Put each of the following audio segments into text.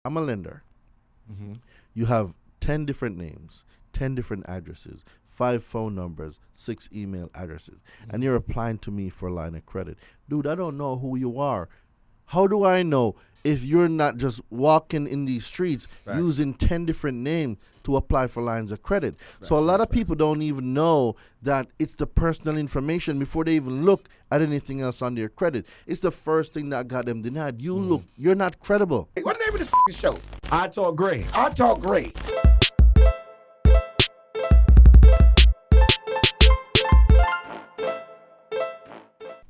I'm a lender. Mm-hmm. You have 10 different names, 10 different addresses, 5 phone numbers, 6 email addresses, and you're applying to me for a line of credit. Dude, I don't know who you are. How do I know if you're not just walking in these streets Facts. using 10 different names to apply for lines of credit? So a lot of people don't even know that it's the personal information before they even look at anything else on their credit. It's the first thing that got them denied. You're not credible. Hey, what the name of this show? I Talk Gray. I Talk Great.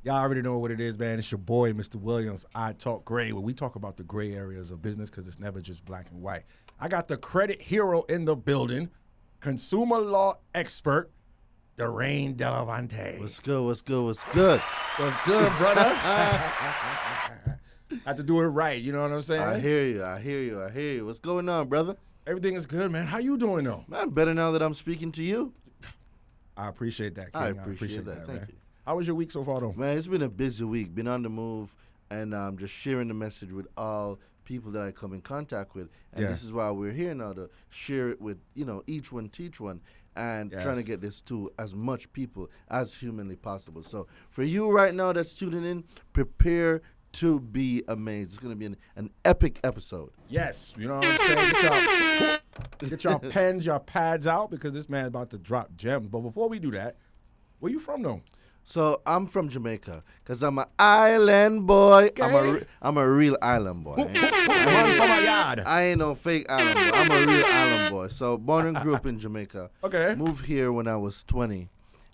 Y'all already know what it is, man. It's your boy, Mr. Williams. I Talk Gray, where we talk about the gray areas of business because it's never just black and white. I got the credit hero in the building, consumer law expert, Daraine Delevante. What's good? What's good? What's good? What's good, brother? Have to do it right, you know what I'm saying? I hear you. I hear you. I hear you. What's going on, brother? Everything is good, man. How you doing, though? Man, better now that I'm speaking to you. I appreciate that, King. I appreciate that. Thank man. you. How was your week so far, though? Man, it's been a busy week. Been on the move and just sharing the message with all people that I come in contact with. And this is why we're here now, to share it with, each one teach one, and trying to get this to as much people as humanly possible. So for you right now that's tuning in, prepare to be amazed. It's going to be an epic episode. Yes, you know what I'm saying? Get your pens, your pads out, because this man's about to drop gems. But before we do that, where you from, though? So I'm from Jamaica because I'm an island boy. Okay. I'm a real island boy. Run from a yard. I ain't no fake island boy. I'm a real island boy. So born and grew up in Jamaica. Okay. Moved here when I was 20,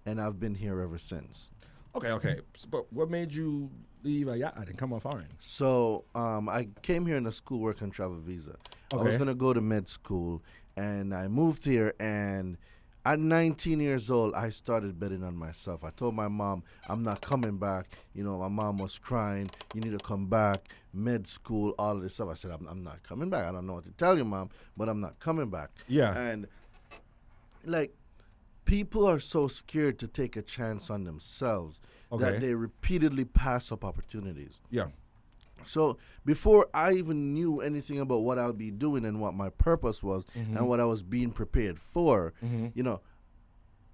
and I've been here ever since. Okay. But what made you leave a yard and come on foreign? So I came here in a school work and travel visa. I was Okay. going to go to med school, and I moved here, and at 19 years old, I started betting on myself. I told my mom, I'm not coming back. My mom was crying. You need to come back. Med school, all of this stuff. I said, I'm not coming back. I don't know what to tell you, Mom, but I'm not coming back. Yeah. And, people are so scared to take a chance on themselves that they repeatedly pass up opportunities. Yeah. So before I even knew anything about what I'll be doing and what my purpose was and what I was being prepared for,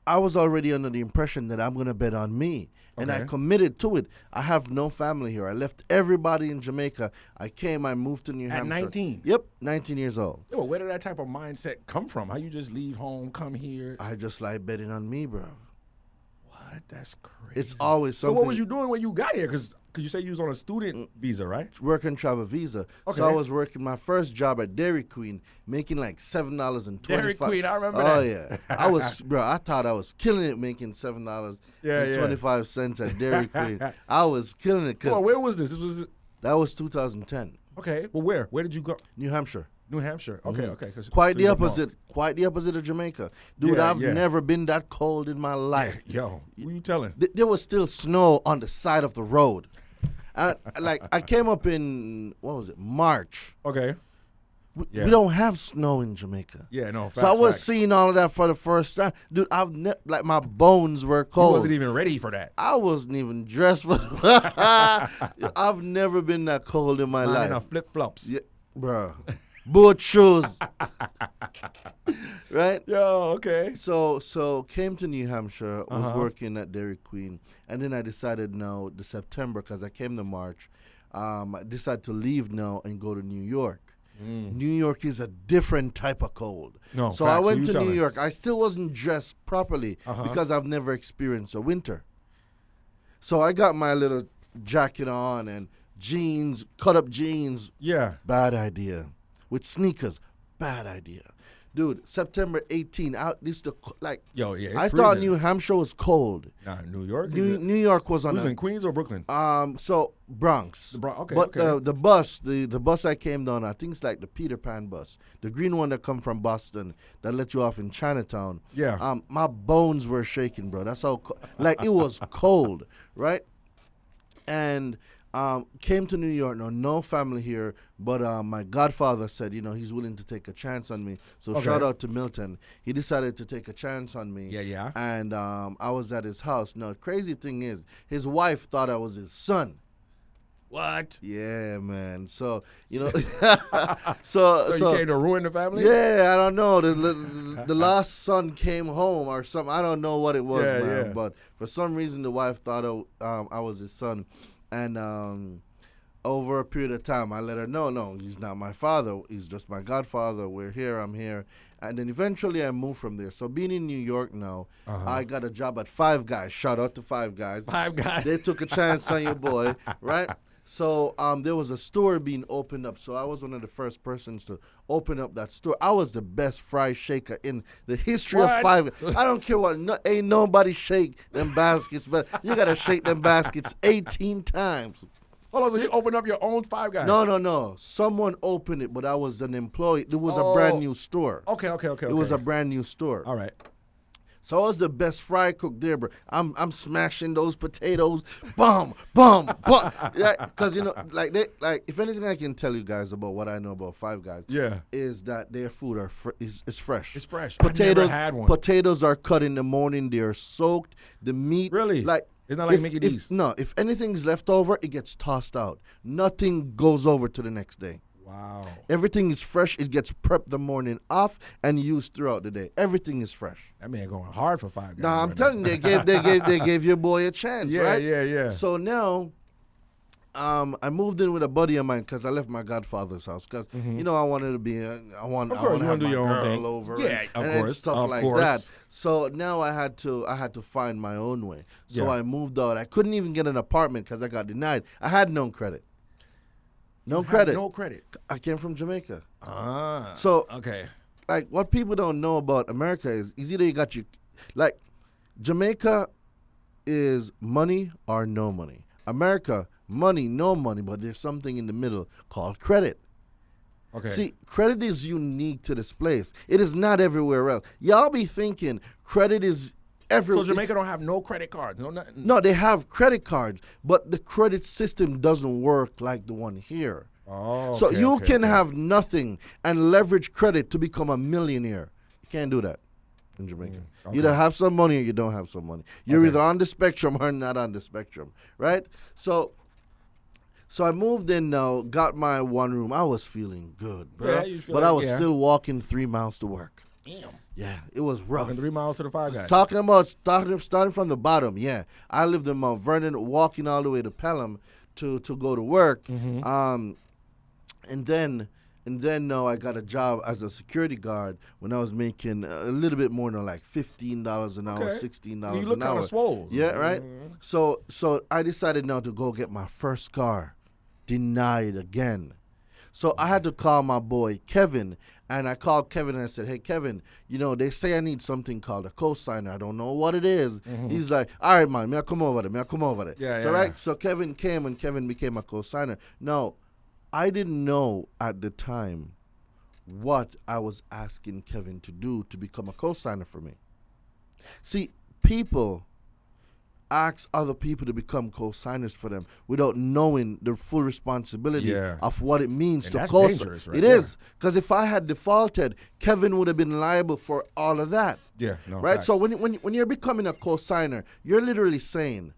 I was already under the impression that I'm going to bet on me. And I committed to it. I have no family here. I left everybody in Jamaica. I moved to New Hampshire. At 19? Yep, 19 years old. Yeah, well, where did that type of mindset come from? How you just leave home, come here? I just like betting on me, bro. What? That's crazy. It's always something. So what was you doing when you got here? Because you say you was on a student visa, right? Work and travel visa. Okay. So I was working my first job at Dairy Queen, making like $7.25. Dairy Queen, I remember that. Oh that. yeah, I thought I was killing it making $7.25 at Dairy Queen. I was killing it. Well, where was this? That was 2010. Okay. Well, where? Where did you go? New Hampshire. New Hampshire. Okay. Quite the opposite. Quite the opposite of Jamaica, dude. Yeah, I've never been that cold in my life. Yo, who you telling? There was still snow on the side of the road. I came up in March. Okay. We don't have snow in Jamaica. Yeah, no. Facts, so I was seeing all of that for the first time, dude. My bones were cold. You wasn't even ready for that. I wasn't even dressed for. I've never been that cold in my life. In flip flops. Yeah, bro. Boot shoes. Right? Yo, okay. So came to New Hampshire, was working at Dairy Queen, and then I decided the September, because I came to March, I decided to leave now and go to New York. New York is a different type of cold. No, so facts. I went So to you New York. I still wasn't dressed properly because I've never experienced a winter. So I got my little jacket on and jeans, cut up jeans. Yeah. Bad idea. With sneakers, bad idea. Dude, September 18, I thought New Hampshire was cold. Nah, New York? New York was on. Who's in Queens or Brooklyn? So Bronx. Okay. But the bus I came down, I think it's like the Peter Pan bus, the green one that come from Boston that let you off in Chinatown. Yeah. My bones were shaking, bro. That's how it was cold, right? And came to New York. No family here, but my godfather said, he's willing to take a chance on me. So shout out to Milton. He decided to take a chance on me. Yeah. And I was at his house. Now, crazy thing is, his wife thought I was his son. What? Yeah, man. So, So you came to ruin the family? Yeah, I don't know. The last son came home or something. I don't know what it was, man. Yeah. But for some reason, the wife thought I was his son. And over a period of time, I let her know, no, he's not my father. He's just my godfather. We're here. I'm here. And then eventually I moved from there. So being in New York now, I got a job at Five Guys. Shout out to Five Guys. Five Guys. They took a chance on your boy, right? So there was a store being opened up. So I was one of the first persons to open up that store. I was the best fry shaker in the history of Five Guys. I don't care what. Ain't nobody shake them baskets, but you got to shake them baskets 18 times. Hold on, so you opened up your own Five Guys? No. Someone opened it, but I was an employee. It was a brand new store. Okay. It was a brand new store. All right. So I was the best fry cook there, bro. I'm smashing those potatoes, bum. Yeah, because if anything I can tell you guys about what I know about Five Guys, is that their food is fresh. It's fresh. Potatoes, I never had one. Potatoes are cut in the morning. They're soaked. The meat, really, it's not like Mickey D's. No, if anything's left over, it gets tossed out. Nothing goes over to the next day. Wow. Everything is fresh. It gets prepped the morning off and used throughout the day. Everything is fresh. That man going hard for Five Guys. Nah, I'm telling you, they gave your boy a chance, right? Yeah. So now, I moved in with a buddy of mine because I left my godfather's house because I wanted to be I want to have my girl over, and stuff like that. So now I had to find my own way. So I moved out. I couldn't even get an apartment because I got denied. I had no credit. No credit. I came from Jamaica. So okay. Like what people don't know about America is either you got Jamaica is money or no money. America, money, no money, but there's something in the middle called credit. Okay. See, credit is unique to this place. It is not everywhere else. Y'all be thinking credit is everywhere. So Jamaica don't have no credit cards, no nothing? No, they have credit cards, but the credit system doesn't work like the one here. Oh, so you can have nothing and leverage credit to become a millionaire. You can't do that in Jamaica. You either have some money or you don't have some money. You're either on the spectrum or not on the spectrum, right? So I moved in now, got my one room. I was feeling good, bro. Yeah, but I was still walking 3 miles to work. Damn. Yeah, it was rough. Walking 3 miles to the Five Guys. Talking about starting from the bottom, yeah. I lived in Mount Vernon, walking all the way to Pelham to go to work. And then I got a job as a security guard when I was making a little bit more than like $15 an hour, $16 an hour. You look kind of swole. Yeah, right? So I decided now to go get my first car. Denied again. So I had to call my boy Kevin, and I called Kevin and I said, hey, Kevin, they say I need something called a cosigner. I don't know what it is. He's like, all right, man, may I come over there? Yeah. So Kevin came, and Kevin became a cosigner. Now, I didn't know at the time what I was asking Kevin to do to become a cosigner for me. See, people ask other people to become co-signers for them without knowing the full responsibility of what it means to co-sign. Right? It is, because if I had defaulted, Kevin would have been liable for all of that. Yeah, no, right. Facts. So when you're becoming a co-signer, you're literally saying,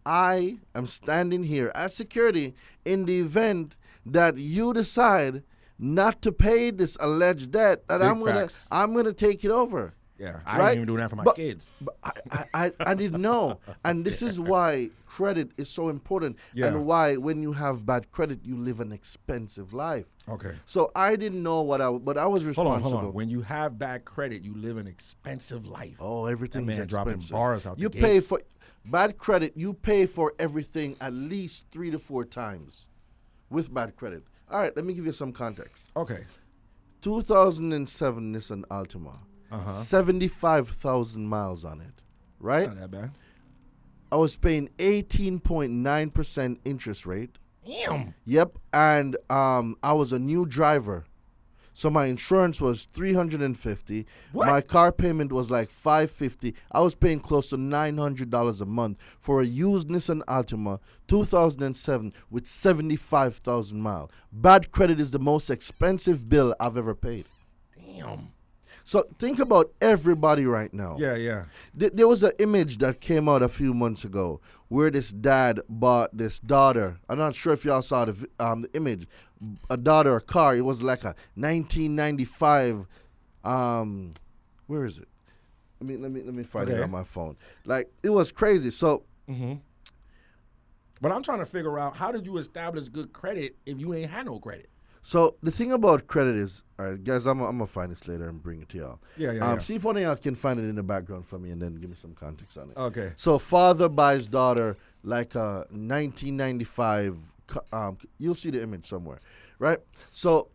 I am standing here as security in the event that you decide not to pay this alleged debt, that I'm gonna take it over. Yeah, I ain't even doing that for my kids. But I didn't know. And this is why credit is so important, and why when you have bad credit, you live an expensive life. Okay. So I didn't know but I was responsible. Hold on. When you have bad credit, you live an expensive life. Oh, everything's expensive. Dropping bars out the gate. You pay for bad credit. You pay for everything at least 3 to 4 times with bad credit. All right, let me give you some context. Okay. 2007 Nissan Altima. 75,000 miles on it, right? Not that bad. I was paying 18.9% interest rate. Damn. Yep, and I was a new driver, so my insurance was $350. What? My car payment was like $550. I was paying close to $900 a month for a used Nissan Altima 2007 with 75,000 miles. Bad credit is the most expensive bill I've ever paid. Damn. So think about everybody right now. Yeah. There was an image that came out a few months ago where this dad bought this daughter. I'm not sure if y'all saw the image. A daughter, a car. It was like a 1995. Where is it? Let me find it on my phone. Like, it was crazy. So. Mm-hmm. But I'm trying to figure out, how did you establish good credit if you ain't had no credit? So the thing about credit is, all right, guys, I'm gonna find this later and bring it to y'all. Yeah. See if one of y'all can find it in the background for me, and then give me some context on it. Okay. So father buys daughter like a 1995. You'll see the image somewhere, right? So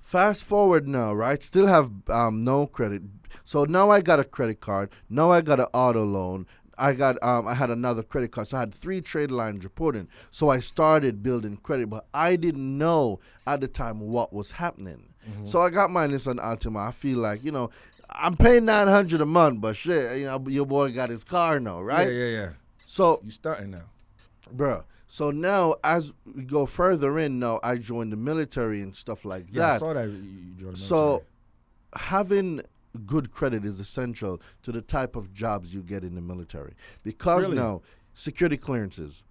fast forward now, right? Still have no credit. So now I got a credit card. Now I got an auto loan. I had another credit card, so I had 3 trade lines reporting. So I started building credit, but I didn't know at the time what was happening. Mm-hmm. So I got my Nissan Altima. I feel like, I'm paying $900 a month, but shit, your boy got his car now, right? Yeah. So you starting now, bruh. So now, as we go further in, now I joined the military and stuff like that. Yeah, I saw that you joined the military. So having good credit is essential to the type of jobs you get in the military, because now security clearances,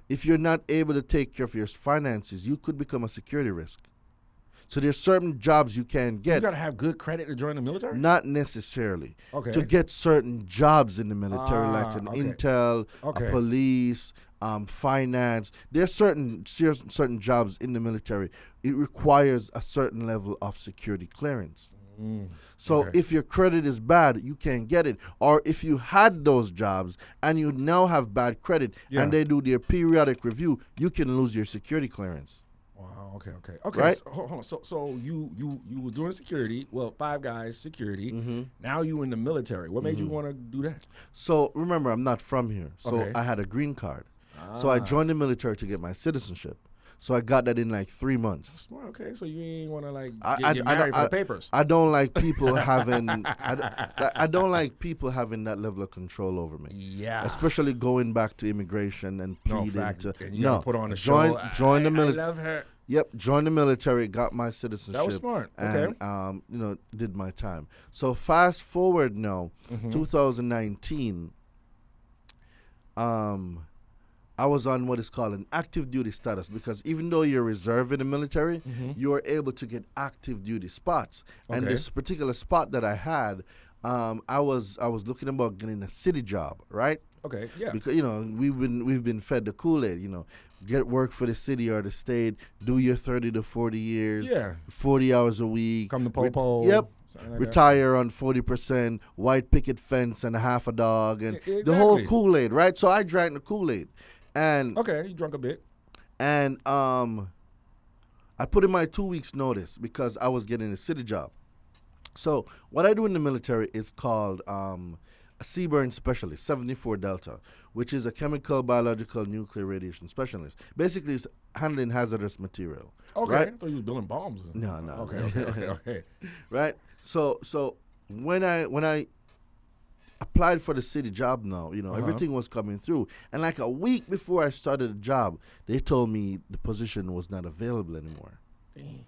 if you're not able to take care of your finances, you could become a security risk. So there's certain jobs you can get. You gotta have good credit to join the military? Not necessarily. Okay. To get certain jobs in the military, like an intel, a police, finance. There's certain jobs in the military. It requires a certain level of security clearance. So if your credit is bad, you can't get it. Or if you had those jobs and you now have bad credit and they do their periodic review, you can lose your security clearance. Wow. Okay. Right? So, hold on. So you were doing security. Well, Five Guys security. Mm-hmm. Now you in the military. What made you want to do that? So remember, I'm not from here. So I had a green card. So I joined the military to get my citizenship. So I got that in like 3 months. Smart. Okay, so you ain't want to get married for the papers. I don't like people having. I don't like people having that level of control over me. Yeah. Especially going back to immigration and pleading to. And you gotta put on the show. Join the military. I love her. Yep, joined the military, got my citizenship. That was smart. And, did my time. So fast forward now, 2019. I was on what is called an active duty status, because even though you're reserve in the military, you are able to get active duty spots. And this particular spot that I had, I was looking about getting a city job, right? Okay, yeah. Because we've been fed the Kool-Aid. Get work for the city or the state, do your 30 to 40 years, 40 hours a week. Come to Popo. Yep. Retire on 40%, white picket fence and a half a dog, and the whole Kool-Aid, right? So I drank the Kool-Aid. And you drunk a bit. And I put in my 2 weeks notice because I was getting a city job. So what I do in the military is called a Seaburn Specialist, 74 Delta, which is a chemical, biological, nuclear radiation specialist. Basically, it's handling hazardous material. Okay, right? I thought you was building bombs. No. Okay. Right. So when I applied for the city job now, everything was coming through. And like a week before I started the job, they told me the position was not available anymore. Dang.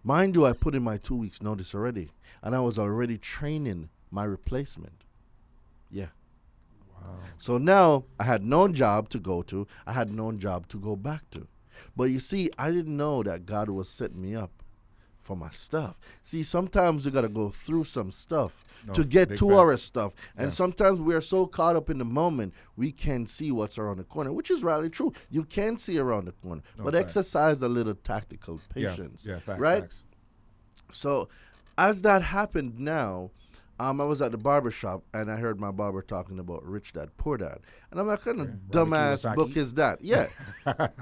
Mind you, I put in my 2 weeks notice already, and I was already training my replacement. Yeah. Wow. So now I had no job to go to. I had no job to go back to. But you see, I didn't know that God was setting me up for my stuff. See, sometimes you got to go through some stuff to get to our stuff. And sometimes we're so caught up in the moment, we can't see what's around the corner, which is really true. You can see around the corner, but exercise a little tactical patience. Facts. So as that happened now, I was at the barber shop, and I heard my barber talking about Rich Dad, Poor Dad. And I'm like, what kind of dumbass book is that? Yeah.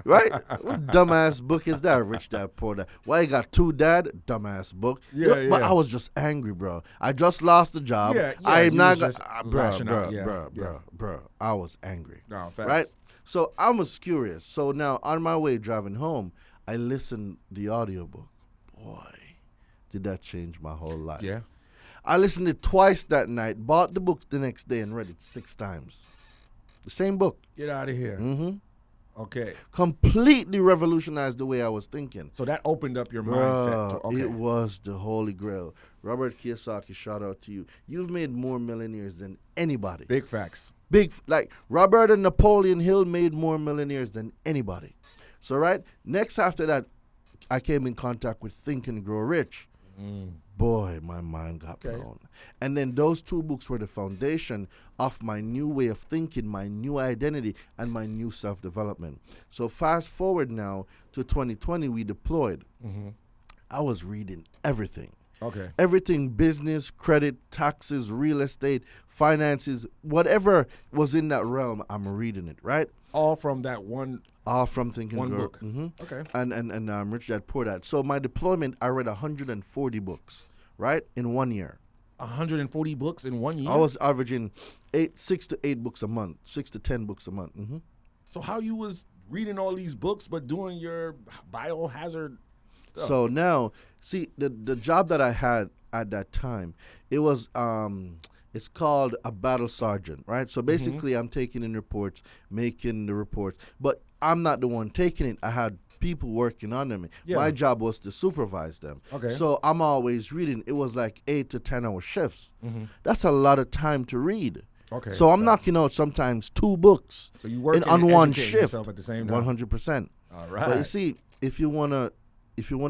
Right? What dumbass book is that, Rich Dad, Poor Dad? Why you got 2 dad? Dumbass book. But I was just angry, bro. I just lost the job. I'm not going to... Bro. I was angry. No, facts. Right? So I was curious. So now, on my way driving home, I listened the audiobook. Boy, did that change my whole life. Yeah. I listened to it twice that night, bought the book the next day, and read it 6 times. The same book. Get out of here. Mm-hmm. Okay. Completely revolutionized the way I was thinking. So that opened up your Bruh, mindset. it was the holy grail. Robert Kiyosaki, shout out to you. You've made more millionaires than anybody. Big facts. Like Robert and Napoleon Hill made more millionaires than anybody. So right, next after that, I came in contact with Think and Grow Rich. Boy, my mind got blown. And then those two books were the foundation of my new way of thinking, my new identity, and my new self-development. So fast forward now to 2020, we deployed. I was reading everything. Okay. Everything: business, credit, taxes, real estate, finances, whatever was in that realm, I'm reading it, right? All from that one. All from Think and One Grow. book. Okay. And Rich Dad Poor Dad. So my deployment, I read 140 books, right, in 1 year. 140 books in 1 year? I was averaging 6 to 8 books a month, 6 to 10 books a month. So how you was reading all these books but doing your biohazard stuff? So now, see, the job that I had at that time, it was it's called a battle sergeant, right? So basically, I'm taking in reports, making the reports, but I'm not the one taking it. I had people working under me. Yeah. My job was to supervise them. Okay. So I'm always reading. It was like 8 to 10 hour shifts. That's a lot of time to read. Okay. So I'm knocking out sometimes 2 books. So you working on and one educating shift yourself at the same time. 100%. All right. But you see, if you wanna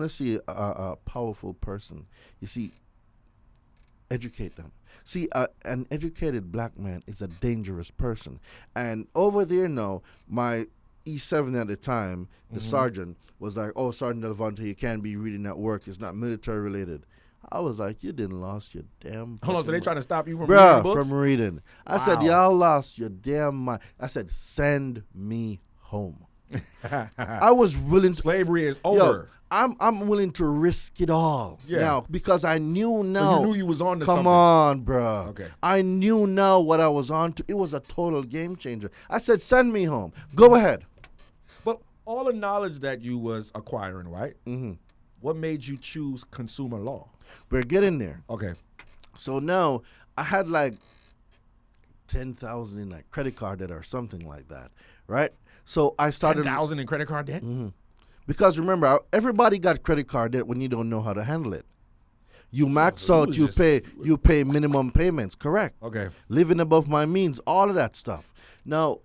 see a powerful person, you see, educate them. See, an educated black man is a dangerous person. And over there now, my E7 at the time, the sergeant, was like, "Oh, Sergeant Delevante, you can't be reading at work. It's not military related." I was like, "You didn't lost your damn." Hold on, so they trying to stop you from reading Bruh, books? from reading. I said, Wow. "Y'all lost your damn mind." I said, "Send me home." I was willing to. Slavery is Yo, over. I'm willing to risk it all now because I knew now. So you knew you was on to Come something. on, bro. Okay. I knew now what I was on to. It was a total game changer. I said, "Send me home. Go ahead." But all the knowledge that you was acquiring, right? What made you choose consumer law? We're getting there. Okay. So now I had like 10,000 in like credit card debt or something like that, right? So I started 10,000 in credit card debt? because remember, everybody got credit card debt when you don't know how to handle it. You max so you out, was you pay minimum payments, correct? Okay. Living above my means, all of that stuff. Now,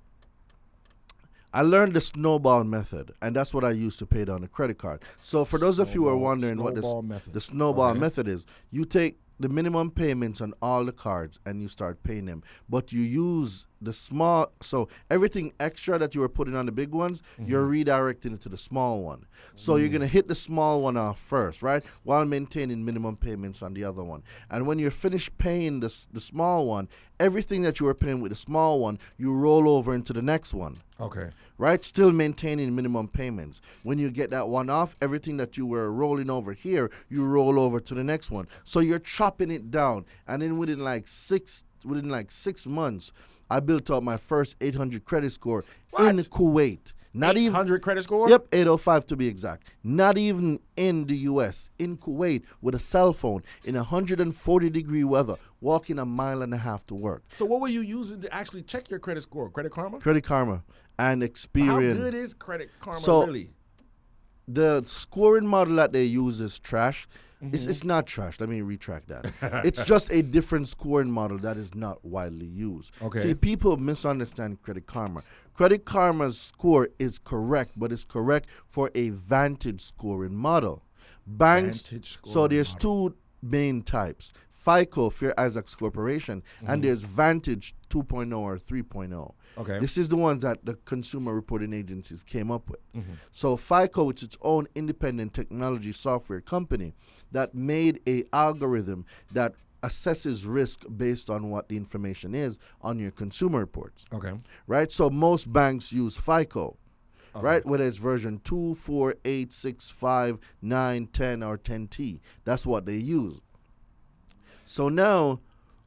I learned the snowball method, and that's what I used to pay down the credit card. So for those of you who are wondering what the snowball method is, you take the minimum payments on all the cards and you start paying them. But you use the small, so everything extra that you were putting on the big ones, you're redirecting it to the small one. So you're going to hit the small one off first, right? While maintaining minimum payments on the other one. And when you're finished paying the small one, everything that you were paying with the small one, you roll over into the next one. Okay. Right? Still maintaining minimum payments. When you get that one off, everything that you were rolling over here, you roll over to the next one. So you're chopping it down. And then within like 6 months, I built up my first 800 credit score in Kuwait. Not 800 credit score? Yep, 805 to be exact. Not even in the U.S. In Kuwait with a cell phone in 140-degree weather, walking 1.5 miles to work. So what were you using to actually check your credit score? Credit Karma? Credit Karma and Experian. How good is Credit Karma really? The scoring model that they use is trash. It's not trash. Let me retract that. It's just a different scoring model that is not widely used. Okay. See, people misunderstand Credit Karma. Credit Karma's score is correct, but it's correct for a Vantage scoring model. Banks. Vantage scoring So there's model. 2 main types: FICO, Fair Isaacs Corporation, and there's Vantage 2.0 or 3.0. Okay. This is the ones that the consumer reporting agencies came up with. So FICO, it's its own independent technology software company that made a algorithm that assesses risk based on what the information is on your consumer reports. Okay. Right? So most banks use FICO. Right? Whether it's version 2, 4, 8, 6, 5, 9, 10, or 10T. That's what they use. So now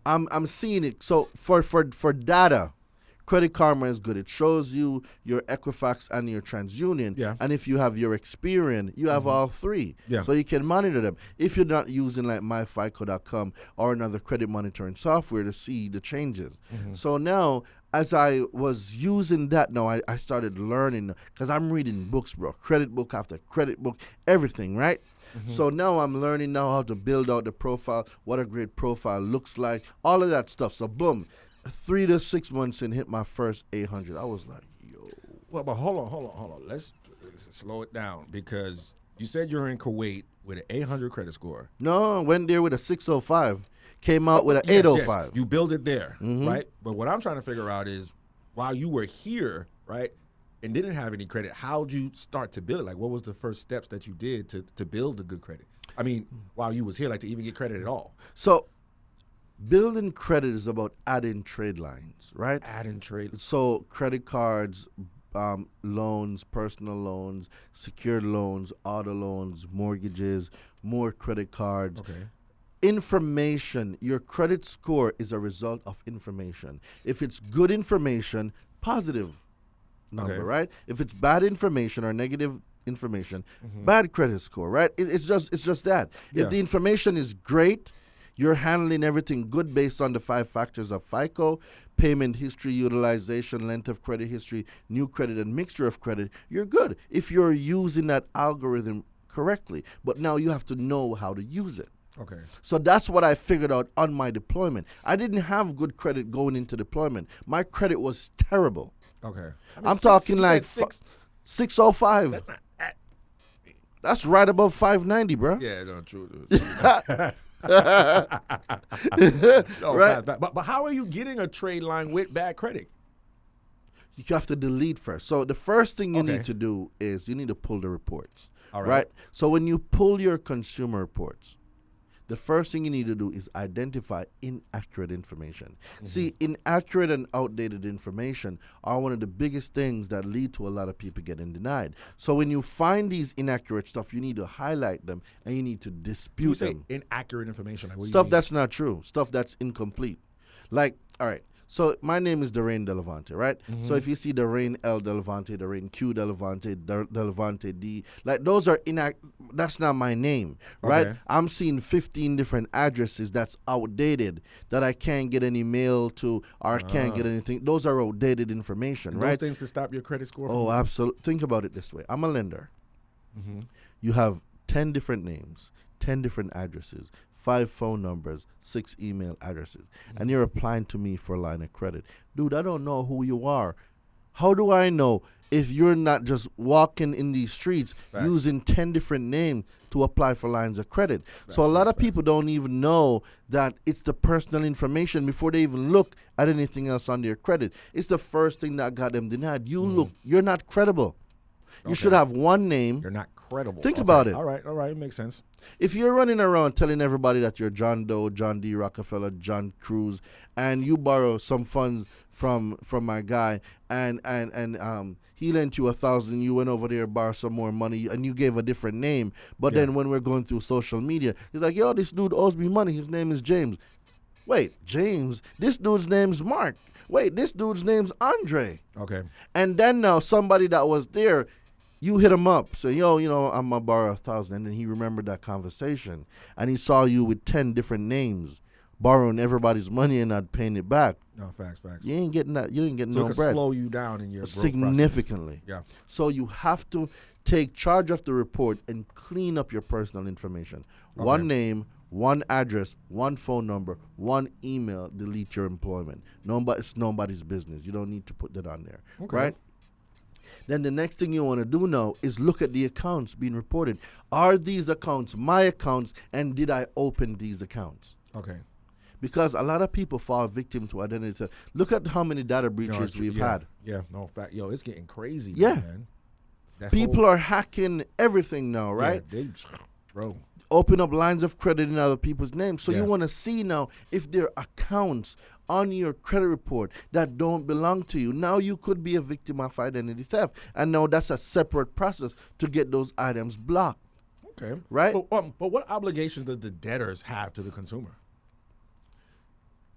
I'm seeing it. So for data, Credit Karma is good. It shows you your Equifax and your TransUnion. Yeah. And if you have your Experian, you have all three. Yeah. So you can monitor them. If you're not using like myfico.com or another credit monitoring software to see the changes. So now, as I was using that now, I started learning because I'm reading books, bro. Credit book after credit book, everything, right? So now I'm learning now how to build out the profile, what a great profile looks like, all of that stuff. So boom, 3 to 6 months in, hit my first 800. I was like, yo. Well, but hold on. Let's slow it down because you said you're in Kuwait with an 800 credit score. No, went there with a 605, came out with an 805. Yes. You build it there, right? But what I'm trying to figure out is while you were here, right, and didn't have any credit, how'd you start to build it? Like, what was the first steps that you did to build the good credit? I mean, while you was here, like to even get credit at all. So building credit is about adding trade lines, right? Adding trade. So credit cards, loans, personal loans, secured loans, auto loans, mortgages, more credit cards. Okay. Information, your credit score is a result of information. If it's good information, positive number, right? If it's bad information or negative information, bad credit score, right? It's just that. Yeah. If the information is great, you're handling everything good based on the 5 factors of FICO, payment history, utilization, length of credit history, new credit, and mixture of credit, you're good if you're using that algorithm correctly. But now you have to know how to use it. Okay. So that's what I figured out on my deployment. I didn't have good credit going into deployment. My credit was terrible. Okay. I'm talking like 605. That's not that. That's right above 590, bro. Yeah, no, true. No, Right. But how are you getting a trade line with bad credit? You have to delete first. So the first thing you Okay. need to do is you need to pull the reports. All right. So when you pull your consumer reports, the first thing you need to do is identify inaccurate information. See, inaccurate and outdated information are one of the biggest things that lead to a lot of people getting denied. So when you find these inaccurate stuff, you need to highlight them and you need to You dispute say them. inaccurate information. Like, what do you Stuff mean? that's not true, stuff that's incomplete. Like, all right, so my name is Daraine Delevante, right? So if you see Daraine L. Delevante, Daraine Q. Delevante, Delevante D, like those are that's not my name, right? Okay. I'm seeing 15 different addresses that's outdated that I can't get any mail to or I can't get anything. Those are outdated information, And right? those things can stop your credit score. Oh, absolutely. Think about it this way. I'm a lender. You have 10 different names, 10 different addresses, 5 phone numbers, 6 email addresses, and you're applying to me for a line of credit. Dude, I don't know who you are. How do I know if you're not just walking in these streets Facts. using 10 different names to apply for lines of credit? So a lot of people don't even know that it's the personal information before they even look at anything else on their credit. It's the first thing that got them denied. You're not credible. You should have one name. You're not credible. Think about it. All right, it makes sense. If you're running around telling everybody that you're John Doe, John D. Rockefeller, John Cruz, and you borrow some funds from my guy, and he lent you $1,000, you went over there borrow some more money, and you gave a different name. But then when we're going through social media, he's like, yo, this dude owes me money. His name is James. Wait, James? This dude's name's Mark. Wait, this dude's name's Andre. Okay. And then now somebody that was there, you hit him up, say, yo, I'm going to borrow $1,000. And then he remembered that conversation. And he saw you with 10 different names, borrowing everybody's money and not paying it back. No, facts. You ain't getting that. You didn't get So no it can bread. slow you down in your growth Significantly. process. Yeah. So you have to take charge of the report and clean up your personal information. One name, one address, one phone number, one email, delete your employment. It's nobody's business. You don't need to put that on there. Okay. Right? Then the next thing you want to do now is look at the accounts being reported. Are these accounts my accounts, and did I open these accounts? Okay. Because a lot of people fall victim to identity theft. Look at how many data breaches we've had. Yeah, no fact. Yo, it's getting crazy. Yeah. Man. That People whole- are hacking everything now, right? Yeah, bro. Open up lines of credit in other people's names. So Yeah. you want to see now if there are accounts on your credit report that don't belong to you. Now you could be a victim of identity theft. And now that's a separate process to get those items blocked. Okay. Right? But what obligations does the debtors have to the consumer?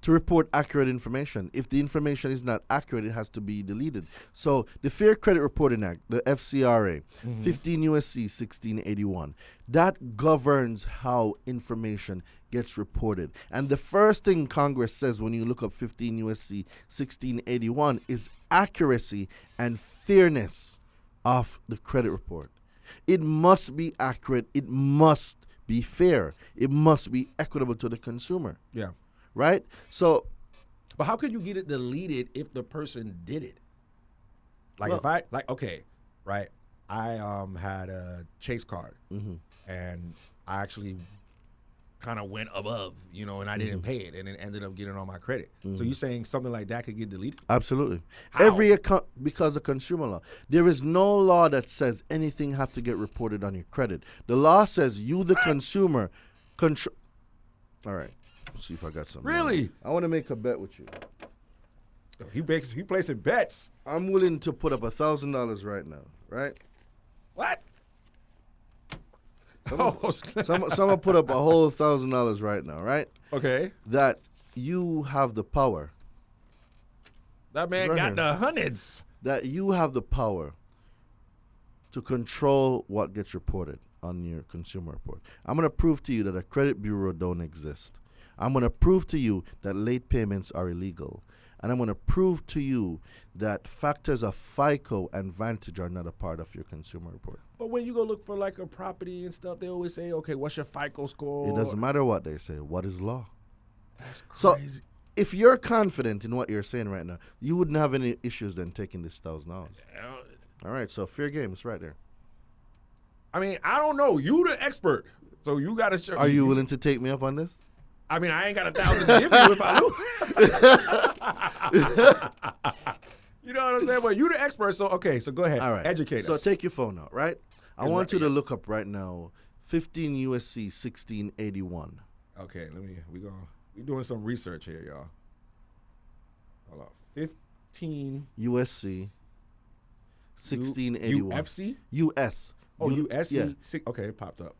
to report accurate information. If the information is not accurate, it has to be deleted. So the Fair Credit Reporting Act, the FCRA, 15 USC 1681, that governs how information gets reported. And the first thing Congress says when you look up 15 USC 1681 is accuracy and fairness of the credit report. It must be accurate. It must be fair. It must be equitable to the consumer. Yeah. Right? So, but how can you get it deleted if the person did it? Like, well, if I, like, okay, right, I had a Chase card, and I actually kind of went above, you know, and I didn't pay it, and it ended up getting on my credit. So you're saying something like that could get deleted? Absolutely. How? Every account, because of consumer law. There is no law that says anything have to get reported on your credit. The law says you, the consumer, control. All right. Let's see if I got something. Really? I want to make a bet with you. He placing bets. I'm willing to put up $1,000 right now, right? What? Someone put up a whole $1,000 right now, right? Okay. That you have the power. That man Right got here. the hundreds. That you have the power to control what gets reported on your consumer report. I'm going to prove to you that a credit bureau don't exist. I'm going to prove to you that late payments are illegal. And I'm going to prove to you that factors of FICO and Vantage are not a part of your consumer report. But when you go look for like a property and stuff, they always say, okay, what's your FICO score? It doesn't matter what they say. What is law? That's So crazy. if you're confident in what you're saying right now, you wouldn't have any issues then taking this $1,000. All right, so fair game. It's right there. I mean, I don't know. You the expert, so you got to show. Are you willing to take me up on this? I mean, I ain't got $1,000 to give you if I lose. You know what I'm saying? But you the expert, so okay. So go ahead. All right. Educate So us. take your phone out, right? I It's want you right- to look up right now 15 USC 1681. Okay, we doing some research here, y'all. Hold on. 15 USC 1681. UFC? US. Oh, U- USC. Yeah, Okay, it popped up.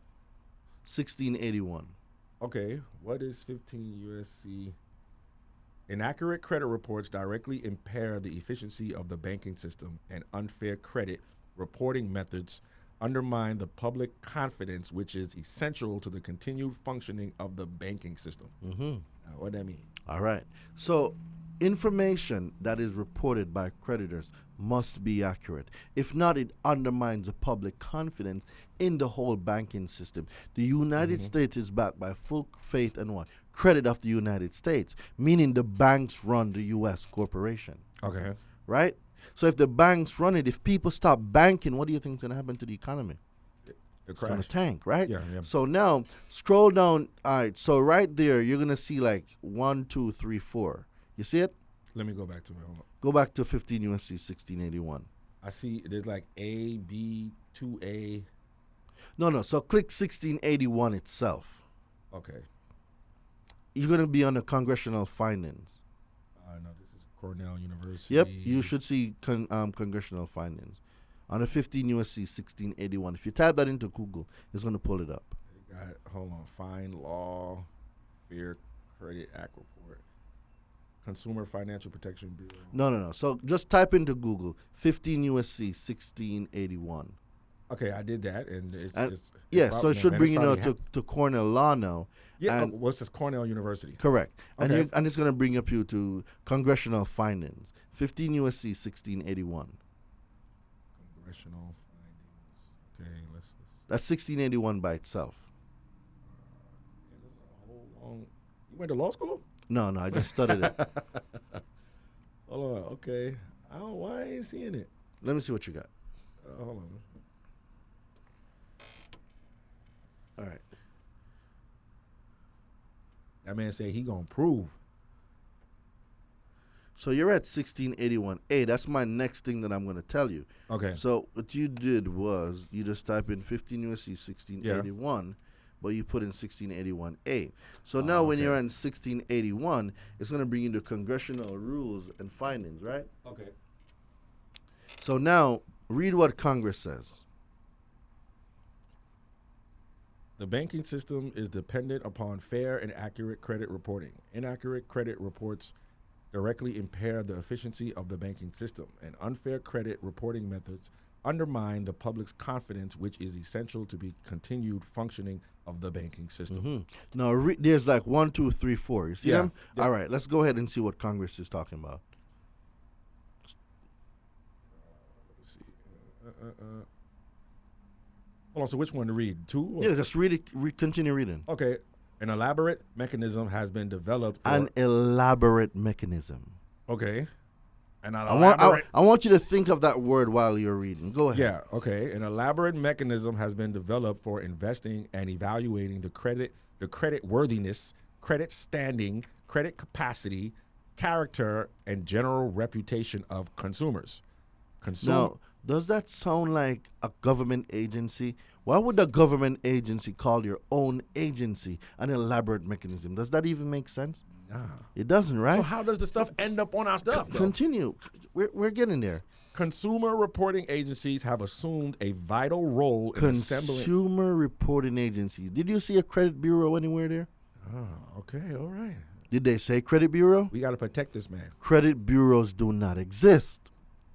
1681. Okay, what is 15 USC? Inaccurate credit reports directly impair the efficiency of the banking system, and unfair credit reporting methods undermine the public confidence, which is essential to the continued functioning of the banking system. Now, what that mean? All right. So information that is reported by creditors must be accurate. If not, it undermines the public confidence in the whole banking system. The United States is backed by full faith and what? Credit of the United States, meaning the banks run the U.S. corporation, Okay. right? So if the banks run it, if people stop banking, what do you think is going to happen to the economy? The It's going crash. to tank, right? Yeah, yeah. So now, scroll down. All right, so right there, you're going to see like 1, 2, 3, 4. You see it? Let me go back to it. Hold on. Go back to 15 USC 1681. I see there's like A, B, 2A. No. So click 1681 itself. Okay. You're going to be on the congressional findings. No, this is Cornell University. Yep, you should see congressional findings. On the 15 USC 1681. If you type that into Google, it's going to pull it up. Hold on. Fine Law, Fair Credit Act Report. Consumer Financial Protection Bureau. No. So just type into Google 15 USC 1681. Okay, I did that, and it's Yeah, so it should bring you know to Cornell Law now. Yeah, and- what's this? Cornell University. Correct. Okay. And it's going to bring up you to congressional findings. 15 USC 1681. Congressional findings. Okay, let's That's 1681 by itself. this is a whole long. You went to law school? No, I just studied it. Hold on. Okay. Why I ain't seeing it? Let me see what you got. Hold on. All right. That man said he gonna prove. So you're at 1681A. That's my next thing that I'm going to tell you. Okay. So what you did was you just type in 15 USC 1681, but you put in 1681A. So now when okay. you're on 1681, it's going to bring you to congressional rules and findings, right? Okay. So now read what Congress says. The banking system is dependent upon fair and accurate credit reporting. Inaccurate credit reports directly impair the efficiency of the banking system, and unfair credit reporting methods undermine the public's confidence, which is essential to the continued functioning of the banking system. Now, there's like 1, 2, 3, 4. You see Yeah. them? Yeah. All right, let's go ahead and see what Congress is talking about. Let's see. Hold on, so which one to read? 2? Or? Yeah, just read it. Continue reading. Okay. An elaborate mechanism has been developed for... An elaborate mechanism. Okay. And I want you to think of that word while you're reading. Go ahead. Yeah, okay. An elaborate mechanism has been developed for investing and evaluating the credit worthiness, credit standing, credit capacity, character, and general reputation of consumers. Now, does that sound like a government agency? Why would a government agency call your own agency an elaborate mechanism? Does that even make sense? Nah. It doesn't, right? So how does the stuff end up on our stuff, though? Continue. We're getting there. Consumer reporting agencies have assumed a vital role in assembling... Consumer reporting agencies. Did you see a credit bureau anywhere there? Oh, okay, all right. Did they say credit bureau? We got to protect this man. Credit bureaus do not exist.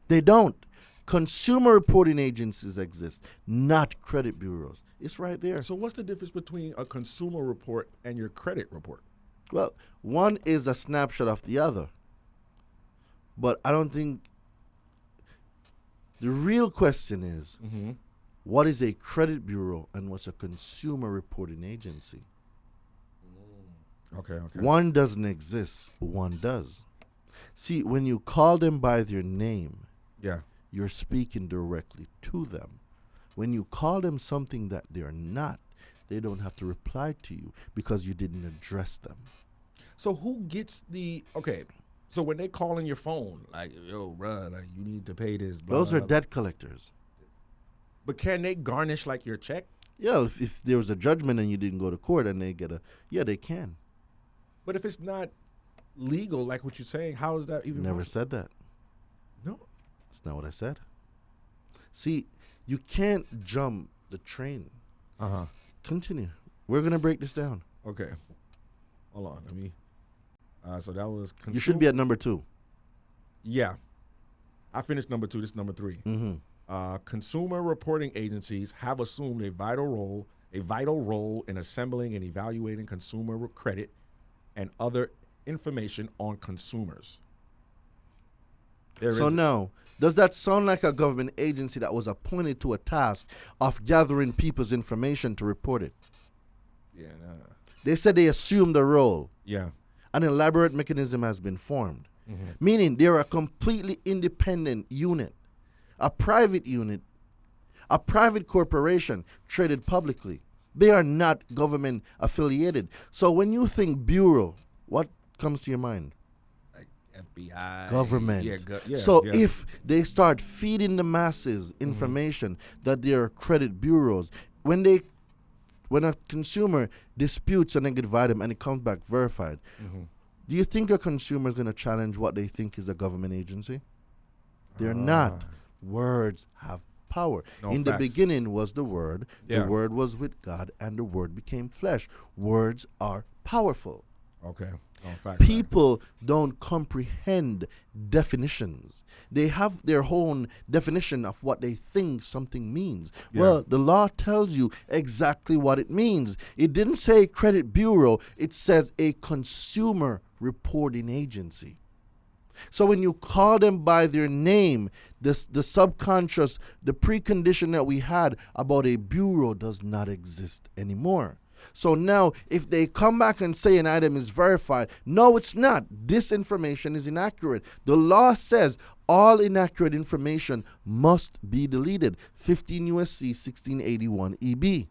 They don't. Consumer reporting agencies exist, not credit bureaus. It's right there. So what's the difference between a consumer report and your credit report? Well, one is a snapshot of the other. But I don't think... The real question is, what is a credit bureau and what's a consumer reporting agency? Okay. One doesn't exist, one does. See, when you call them by their name, Yeah. you're speaking directly to them. When you call them something that they're not, they don't have to reply to you because you didn't address them. So who gets the... Okay, so when they call in your phone, like, yo, bruh, like, you need to pay this. Blah, Those blah, are blah. debt collectors. But can they garnish, like, your check? Yeah, if there was a judgment and you didn't go to court and they get a... Yeah, they can. But if it's not legal, like what you're saying, how is that even Never possible? said that. No. That's not what I said. See, you can't jump the train. Uh-huh. Continue. We're going to break this down. Okay. Hold on. Let me... so that was... You should be at number 2. Yeah. I finished number 2. This is number 3. Consumer reporting agencies have assumed a vital role in assembling and evaluating consumer credit and other information on consumers. So now, does that sound like a government agency that was appointed to a task of gathering people's information to report it? Yeah. Nah. They said they assumed the role. Yeah. An elaborate mechanism has been formed, meaning they're a completely independent unit, a private unit, a private corporation traded publicly. They are not government affiliated. So when you think bureau, what comes to your mind? Like FBI. Government. Yeah. So if they start feeding the masses information that they are credit bureaus, when a consumer disputes a negative item and it comes back verified, do you think a consumer is going to challenge what they think is a government agency? They're not. Words have power. In the beginning was the Word. Yeah. The Word was with God, and the Word became flesh. Words are powerful. Okay. People don't comprehend definitions. They have their own definition of what they think something means. Yeah. Well, the law tells you exactly what it means. It didn't say credit bureau. It says a consumer reporting agency. So when you call them by their name, the subconscious, the precondition that we had about a bureau does not exist anymore. So now, if they come back and say an item is verified, no, it's not. This information is inaccurate. The law says all inaccurate information must be deleted. 15 U.S.C. 1681 EB.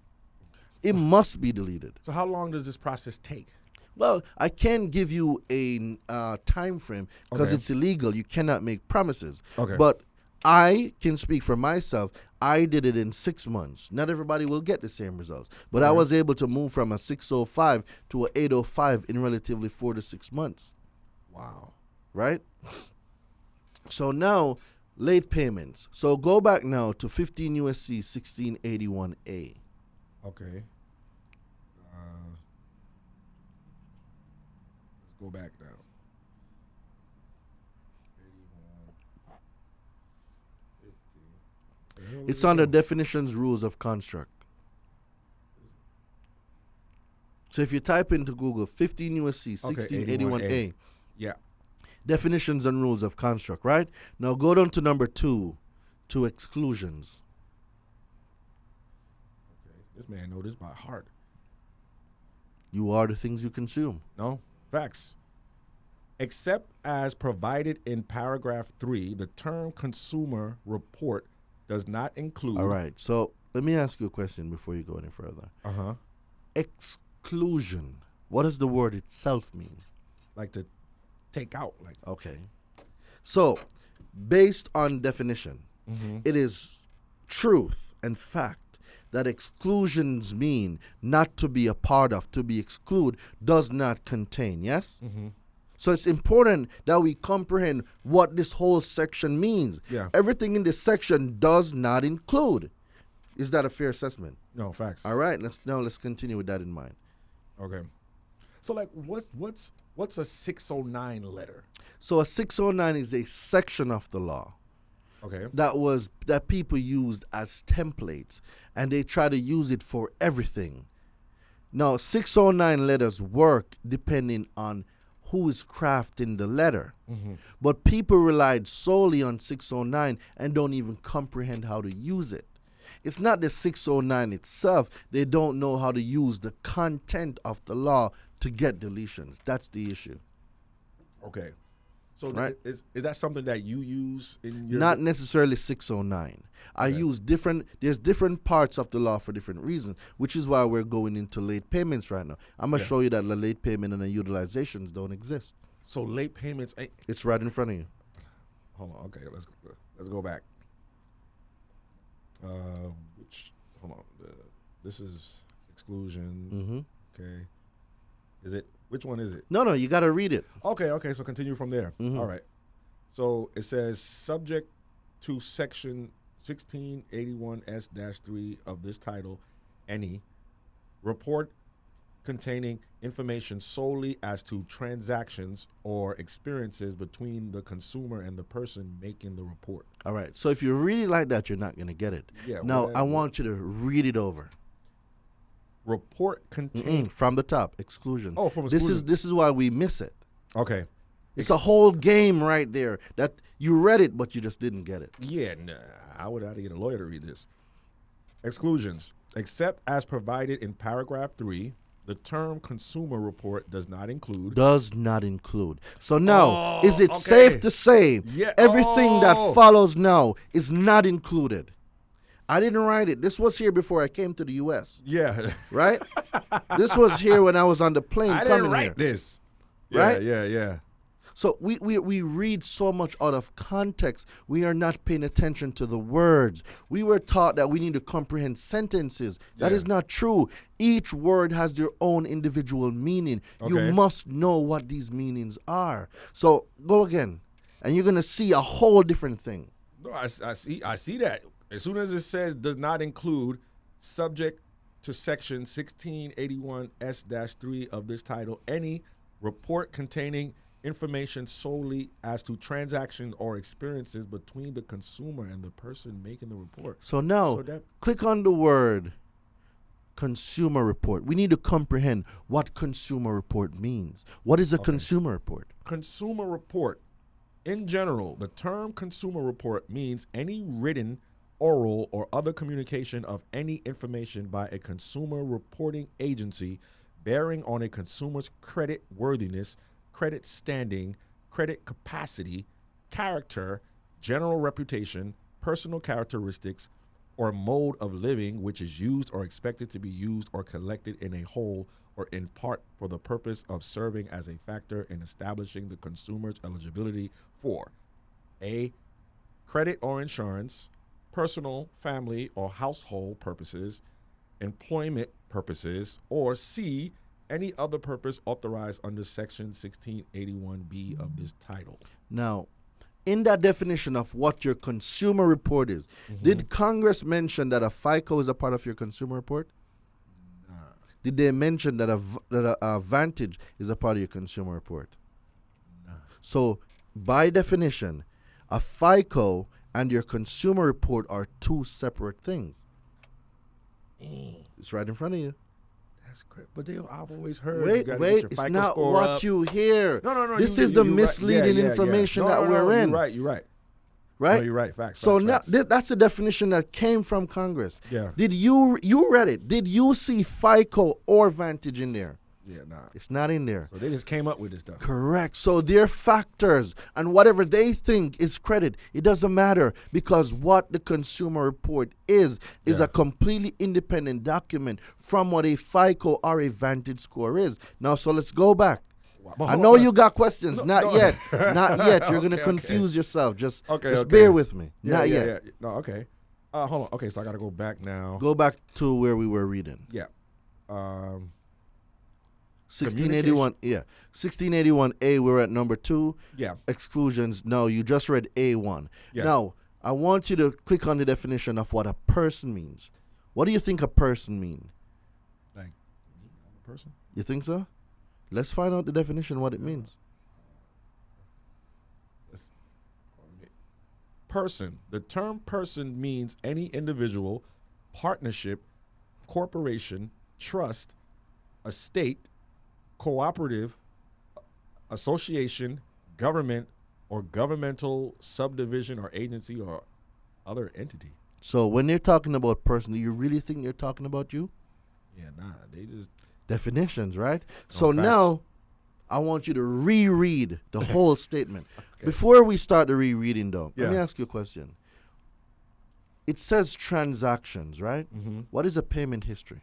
It must be deleted. So how long does this process take? Well, I can't give you a time frame because it's illegal. You cannot make promises. Okay. But I can speak for myself. I did it in 6 months. Not everybody will get the same results. But I was able to move from a 605 to an 805 in relatively 4 to 6 months. Wow. Right? So now, late payments. So go back now to 15 U.S.C. 1681A. Okay. go back now. 81, 50. It's under definitions, rules of construct. So if you type into Google 15 USC 1681A, Yeah. definitions and rules of construct, right? Now go down to number 2, to exclusions. Okay. This man know this by heart. You are the things you consume. No? Facts. Except as provided in paragraph 3, the term consumer report does not include. All right. So let me ask you a question before you go any further. Uh-huh. Exclusion. What does the word itself mean? Like to take out. Like. Okay. So, based on definition, Mm-hmm. it is truth and fact that exclusions mean not to be a part of, to be excluded, does not contain, yes? Mm-hmm. So it's important that we comprehend what this whole section means. Yeah. Everything in this section does not include. Is that a fair assessment? No, facts. All right, let's continue with that in mind. Okay. So like what's a 609 letter? So a 609 is a section of the law Okay. that people used as templates, and they try to use it for everything. Now, 609 letters work depending on who is crafting the letter. Mm-hmm. But people relied solely on 609 and don't even comprehend how to use it. It's not the 609 itself. They don't know how to use the content of the law to get deletions. That's the issue. Okay. So Right. is that something that you use in your Not necessarily 609. I Okay. use there's different parts of the law for different reasons, which is why we're going into late payments right now. I'm going to Yeah. show you that the late payment and the utilizations don't exist. So late payments ain't. It's right in front of you. Hold on. Okay, let's go back. Hold on. This is exclusions. Mm-hmm. Okay. Which one is it? No, you got to read it. Okay. So continue from there. Mhm. All right. So it says subject to section 1681S-3 of this title, any report containing information solely as to transactions or experiences between the consumer and the person making the report. All right. So if you read it like that, you're not going to get it. Yeah, Now, well, I want you to read it over. Report containing. From the top, exclusion. Oh, from exclusion. This is why we miss it. Okay. It's a whole game right there that you read it, but you just didn't get it. Yeah, nah, I would have to get a lawyer to read this. Exclusions. Except as provided in paragraph 3, the term consumer report does not include. Does not include. So now, is it okay. safe to say Yeah. everything that follows now is not included? I didn't write it. This was here before I came to the U.S., Yeah. right? This was here when I was on the plane I coming didn't write here. this. Right? Yeah. So we read so much out of context. We are not paying attention to the words. We were taught that we need to comprehend sentences. That Yeah. is not true. Each word has their own individual meaning. Okay. You must know what these meanings are. So go again, and you're going to see a whole different thing. No, I see that. As soon as it says does not include, subject to section 1681S-3 of this title, any report containing information solely as to transactions or experiences between the consumer and the person making the report. So now, click on the word consumer report. We need to comprehend what consumer report means. What is a consumer report? Consumer report. In general, the term consumer report means any written, oral, or other communication of any information by a consumer reporting agency bearing on a consumer's credit worthiness, credit standing, credit capacity, character, general reputation, personal characteristics, or mode of living which is used or expected to be used or collected in a whole or in part for the purpose of serving as a factor in establishing the consumer's eligibility for A, credit or insurance, personal, family, or household purposes, employment purposes, or C, any other purpose authorized under section 1681B of this title. Now, in that definition of what your consumer report is, did Congress mention that a FICO is a part of your consumer report? did they mention that a Vantage is a part of your consumer report? No. So, by definition, a FICO and your consumer report are two separate things. It's right in front of you. That's great. But I've always heard. Wait. It's FICO not score what up. you hear. No. This is the you're misleading right. information No, that we're in. You're right. Right? No, you're right. Facts. So facts. that's the definition that came from Congress. Yeah. Did you read it? Did you see FICO or Vantage in there? Yeah, nah. It's not in there. So they just came up with this stuff. Correct. So their factors and whatever they think is credit, it doesn't matter because what the consumer report is a completely independent document from what a FICO or a Vantage score is. Now, so let's go back. I know you got questions. Not yet. Not yet. You're going to confuse yourself. Just bear with me. Not yet. Yeah. No, okay. Hold on. Okay, so I got to go back now. Go back to where we were reading. Yeah. 1681, 1681A, we're at number 2. Yeah. Exclusions. No, you just read A1. Yeah. Now, I want you to click on the definition of what a person means. What do you think a person means? Like, a person? You think so? Let's find out the definition, what it means. Person. The term person means any individual, partnership, corporation, trust, estate, cooperative, association, government, or governmental subdivision or agency or other entity. So when they're talking about person, do you really think they're talking about you? Yeah, nah. They just... Definitions, right? So facts. now I want you to reread the whole statement. Okay. Before we start the rereading, though, let Yeah. me ask you a question. It says transactions, right? Mm-hmm. What is a payment history?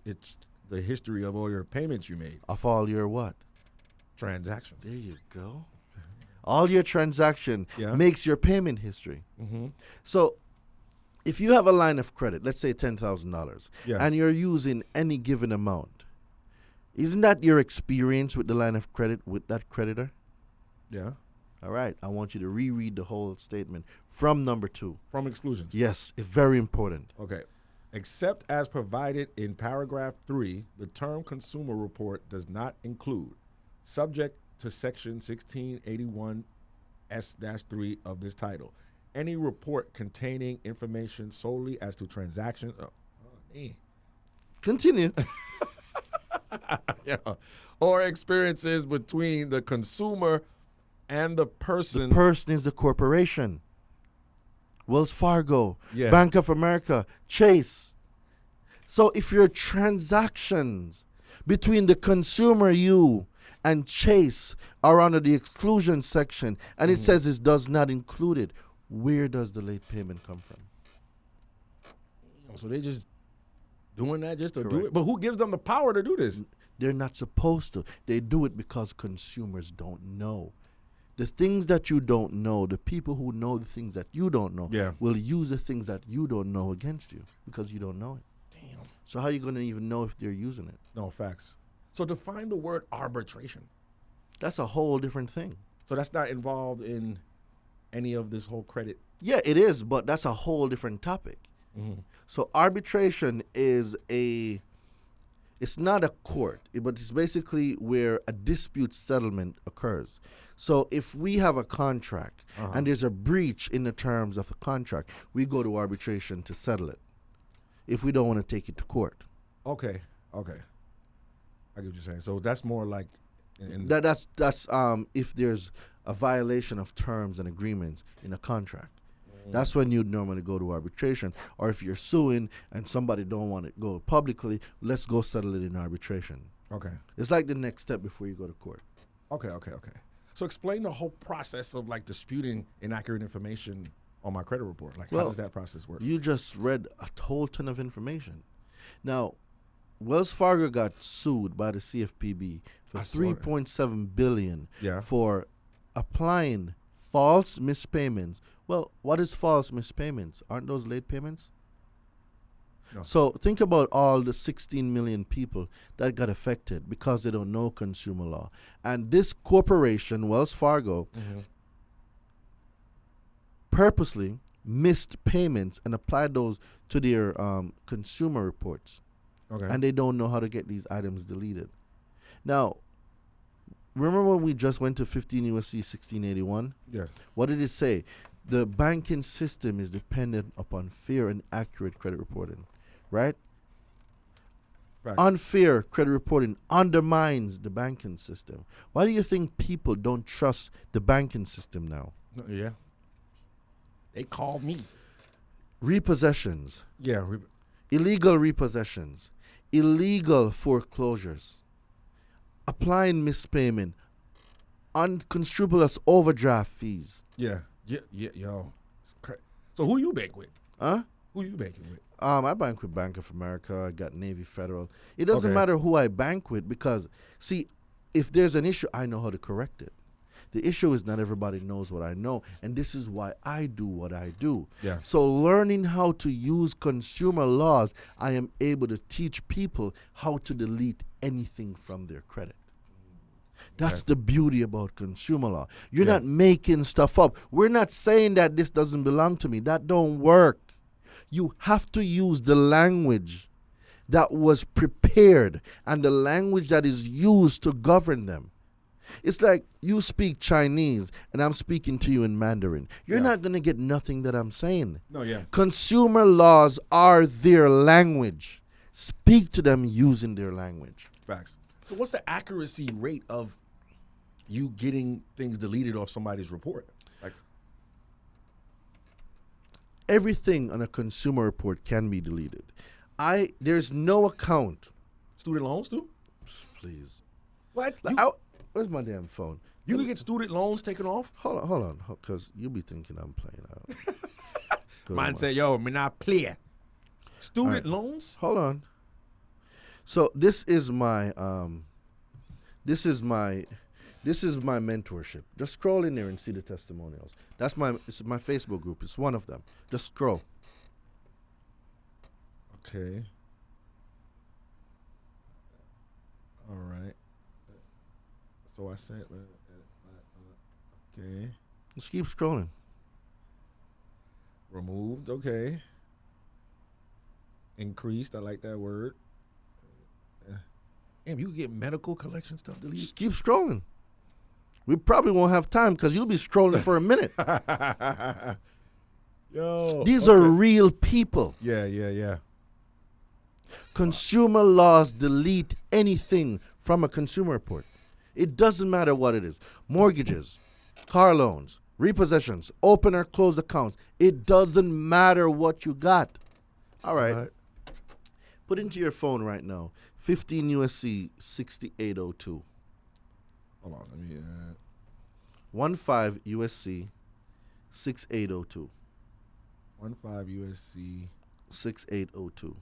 It's the history of all your payments you made. Of all your what? Transactions. There you go. All your transaction Yeah. makes your payment history. Mm-hmm. So if you have a line of credit, let's say $10,000, Yeah. and you're using any given amount, isn't that your experience with the line of credit with that creditor? Yeah. All right. I want you to reread the whole statement from number 2. From exclusions. Yes, it's very important. Okay. Except as provided in paragraph 3, the term consumer report does not include, subject to section 1681 S-3 of this title, any report containing information solely as to transactions. Continue. Yeah. Or experiences between the consumer and the person. The person is the corporation. Wells Fargo, Yeah. Bank of America, Chase. So if your transactions between the consumer, you, and Chase are under the exclusion section, and it says it does not include it, where does the late payment come from? So they just doing that just to do Correct. it. But who gives them the power to do this? They're not supposed to. They do it because consumers don't know. The things that you don't know, the people who know the things that you don't know, Yeah. will use the things that you don't know against you because you don't know it. Damn. So how are you going to even know if they're using it? No, facts. So define the word arbitration. That's a whole different thing. So that's not involved in any of this whole credit. Yeah, it is, but that's a whole different topic. Mm-hmm. So arbitration is it's not a court, but it's basically where a dispute settlement occurs. So if we have a contract and there's a breach in the terms of a contract, we go to arbitration to settle it if we don't want to take it to court. Okay. I get what you're saying. So that's more like That's if there's a violation of terms and agreements in a contract. That's when you'd normally go to arbitration. Or if you're suing and somebody don't want it go publicly, let's go settle it in arbitration. Okay. It's like the next step before you go to court. Okay. So explain the whole process of like disputing inaccurate information on my credit report. Like, how does that process work? You just read a whole ton of information. Now, Wells Fargo got sued by the CFPB for $3.7 billion for applying false mispayments. Well, what is false mispayments? Aren't those late payments? No. So think about all the 16 million people that got affected because they don't know consumer law. And this corporation, Wells Fargo, purposely missed payments and applied those to their consumer reports. Okay. and they don't know how to get these items deleted. Now, remember when we just went to 15 USC 1681? Yes. What did it say? The banking system is dependent upon fair and accurate credit reporting, right? Right. Unfair credit reporting undermines the banking system. Why do you think people don't trust the banking system now? Yeah. They called me. Repossessions, Yeah. illegal repossessions, illegal foreclosures, applying mispayment, unscrupulous overdraft fees. Yeah. Yo. So who you bank with? Huh? Who you banking with? I bank with Bank of America. I got Navy Federal. It doesn't Okay. matter who I bank with because, see, if there's an issue, I know how to correct it. The issue is not everybody knows what I know, and this is why I do what I do. Yeah. So learning how to use consumer laws, I am able to teach people how to delete anything from their credit. That's the beauty about consumer law. You're not making stuff up. We're not saying that this doesn't belong to me. That don't work. You have to use the language that was prepared and the language that is used to govern them. It's like you speak Chinese and I'm speaking to you in Mandarin. You're not going to get nothing that I'm saying. No, yeah. Consumer laws are their language. Speak to them using their language. Facts. So what's the accuracy rate of you getting things deleted off somebody's report? Like, Everything on a consumer report can be deleted. There's no account. student loans too? Please. What? Where's my damn phone? You can get student loans taken off? Hold on, because you'll be thinking I'm playing out. Mine say, yo, me not play. Student loans? Hold on. So this is my mentorship. Just scroll in there and see the testimonials. It's my Facebook group. It's one of them. Just scroll. Okay. All right. So I sent. Okay. Just keep scrolling. Removed. Okay. Increased. I like that word. Damn, you can get medical collection stuff deleted. Just keep scrolling. We probably won't have time because you'll be scrolling for a minute. Yo. These are real people. Yeah. Consumer laws delete anything from a consumer report. It doesn't matter what it is. Mortgages, car loans, repossessions, open or closed accounts. It doesn't matter what you got. All right. Put into your phone right now, 15 USC 6802. Hold on. Let me. 15 USC 6802. 15 USC 6802.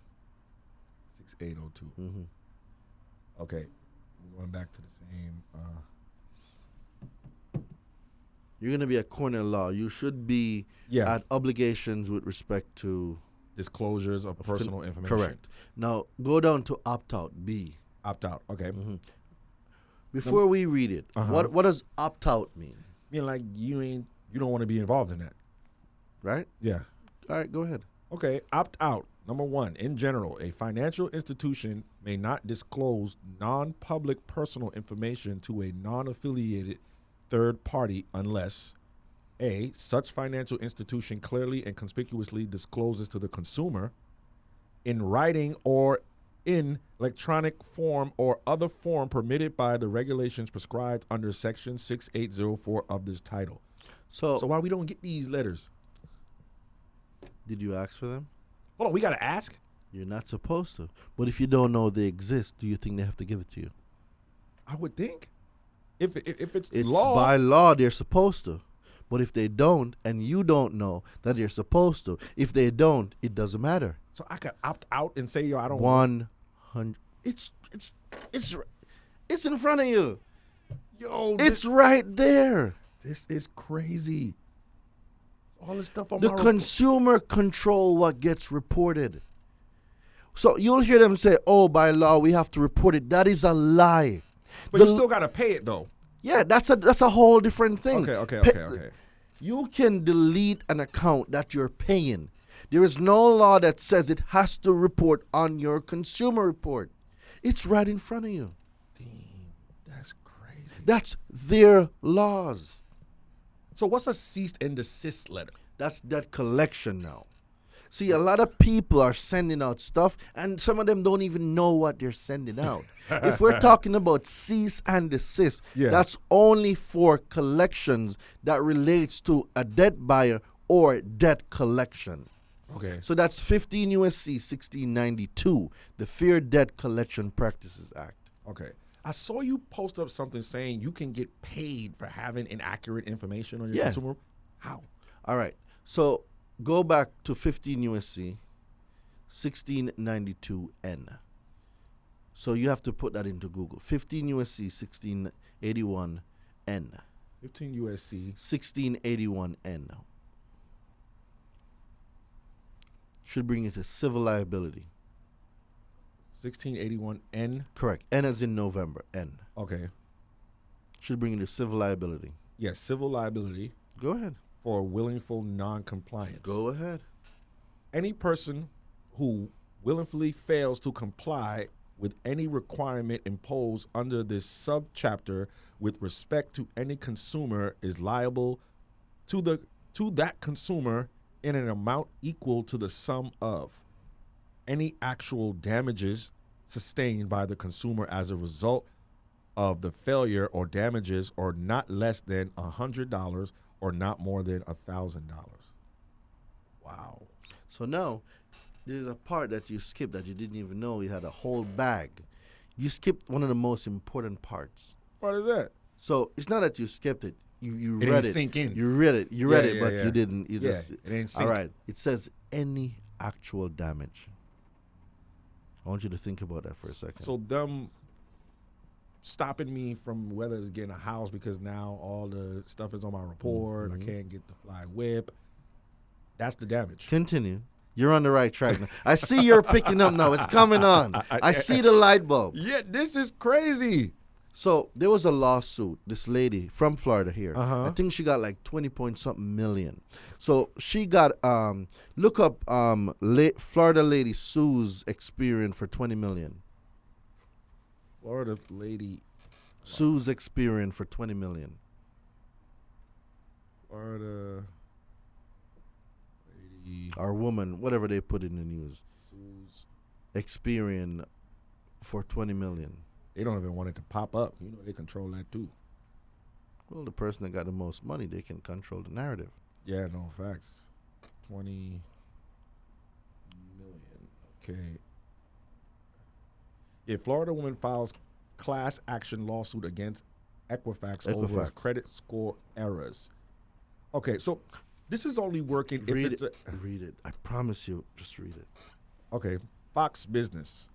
6802. Mm-hmm. Okay. I'm going back to the same. You're going to be at Cornell Law. You should be at obligations with respect to disclosures of personal information. Correct. Now, go down to opt-out, B. Opt-out. Okay. Mm-hmm. Before we read it, what does opt-out mean? Mean like you don't want to be involved in that. Right? Yeah. All right, go ahead. Okay. Opt-out. Number one, in general, a financial institution may not disclose non-public personal information to a non-affiliated third party unless A, such financial institution clearly and conspicuously discloses to the consumer in writing or in electronic form or other form permitted by the regulations prescribed under Section 6804 of this title. So why we don't get these letters? Did you ask for them? Hold on, we got to ask? You're not supposed to. But if you don't know they exist, do you think they have to give it to you? I would think. If it's law. By law, they're supposed to. But if they don't, and you don't know that they're supposed to, if they don't, it doesn't matter. So I could opt out and say, yo, I don't 100. It's in front of you. Yo, it's right there. This is crazy. All this stuff on the consumer control what gets reported. So you'll hear them say, "Oh, by law we have to report it." That is a lie. But you still gotta pay it though. Yeah, that's a whole different thing. Okay. You can delete an account that you're paying. There is no law that says it has to report on your consumer report. It's right in front of you. Damn, that's crazy. That's their laws. So what's a cease and desist letter? That's debt collection now. See, a lot of people are sending out stuff, and some of them don't even know what they're sending out. If we're talking about cease and desist, that's only for collections that relates to a debt buyer or debt collection. Okay. So that's 15 USC 1692, the Fair Debt Collection Practices Act. Okay. I saw you post up something saying you can get paid for having inaccurate information on your consumer. How? All right. So go back to 15 USC 1692N. So you have to put that into Google. 15 USC 1681N. 15 USC 1681N. Should bring you to civil liability. 1681N. Correct. N as in November. N. Okay. Should bring you to civil liability. Yes, civil liability. Go ahead. For willful non-compliance. Go ahead. Any person who willfully fails to comply with any requirement imposed under this subchapter with respect to any consumer is liable to that consumer in an amount equal to the sum of any actual damages sustained by the consumer as a result of the failure or damages, or not less than $100 or not more than $1,000. Wow. So now there's a part that you skipped that you didn't even know you had a whole bag. You skipped one of the most important parts. What is that? So it's not that you skipped it. You It read didn't it. sink in. You read it. You read it, Yeah, but yeah. you didn't. You just. it didn't sink. All right. It says any actual damage. I want you to think about that for a second. So them stopping me from whether it's getting a house because now all the stuff is on my report. I can't get the fly whip. That's the damage. Continue. You're on the right track now. I see you're picking up now. It's coming on. I see the light bulb. Yeah, this is crazy. So there was a lawsuit. This lady from Florida here. Uh-huh. I think she got like 20 point something million. So she got look up Florida lady sues Experian for 20 million. Florida lady Sues Experian for 20 million. Florida lady Or woman, whatever they put in the news. sues. Experian for 20 million. They don't even want it to pop up. You know, they control that too. Well, the person that got the most money, they can control the narrative. Yeah, no, facts. 20 million. Okay. Yeah, Florida woman files class action lawsuit against Equifax over its credit score errors. Okay, so this is only working if it's Read it. I promise you, just read it. okay, Fox Business.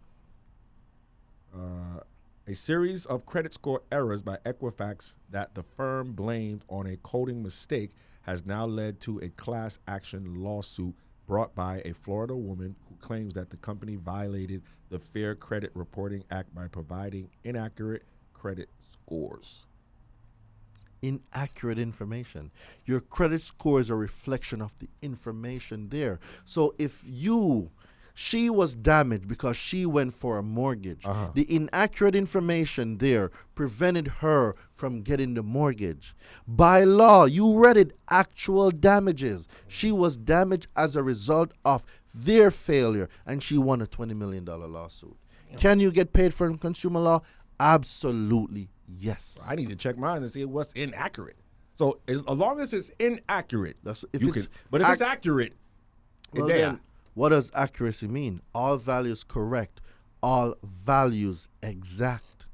A series of credit score errors by Equifax that the firm blamed on a coding mistake has now led to a class action lawsuit brought by a Florida woman who claims that the company violated the Fair Credit Reporting Act by providing inaccurate credit scores. Inaccurate information. Your credit score is a reflection of the information there. So if she was damaged because she went for a mortgage. The inaccurate information there prevented her from getting the mortgage. By law, you read it, actual damages. She was damaged as a result of their failure, and she won a $20 million lawsuit. Can you get paid for consumer law? Absolutely yes. I need to check mine and see what's inaccurate. So as long as it's inaccurate, If it's accurate, well, then, what does accuracy mean? All values correct, all values exact.